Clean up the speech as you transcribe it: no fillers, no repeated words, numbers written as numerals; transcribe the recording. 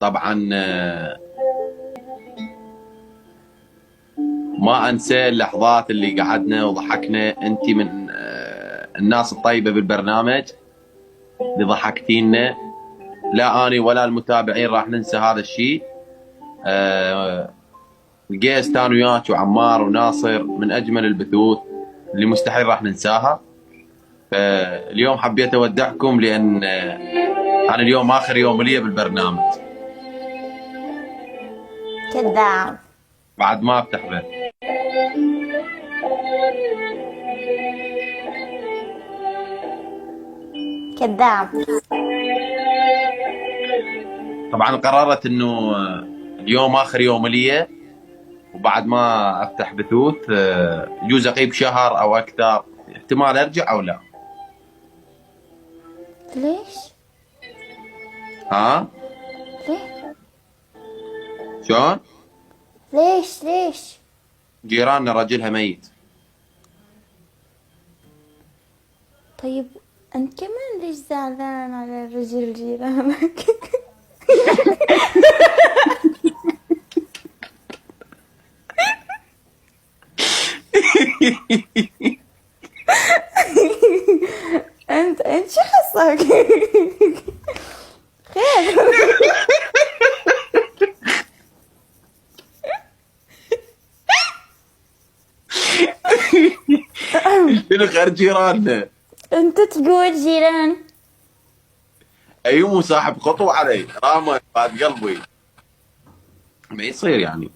طبعا ما انسى اللحظات اللي قعدنا وضحكنا. انت من الناس الطيبه بالبرنامج اللي ضحكتينا. لا اني ولا المتابعين راح ننسى هذا الشيء. الجيست انا وياك وعمار وناصر من اجمل البثوث اللي مستحيل راح ننساها. فاليوم حبيت اودعكم لان انا اليوم اخر يوم لي بالبرنامج. كذاب. بعد ما افتح به. كذاب. طبعا قررت انه اليوم اخر يوم لي، وبعد ما افتح بثوث يجوز اغيب شهر او اكثر، احتمال ارجع او لا. ليش؟ ها؟ ليه؟ شلون؟ ليش؟ جيراننا رجلها ميت. طيب انت كمان ليش زعلان على رجل جيرانك؟ انت شو حصك؟ خير. شنو خير جيراننا؟ انت تقول جيران. ايومو صاحب خطوه علي رامى بعد قلبي. ما يصير يعني.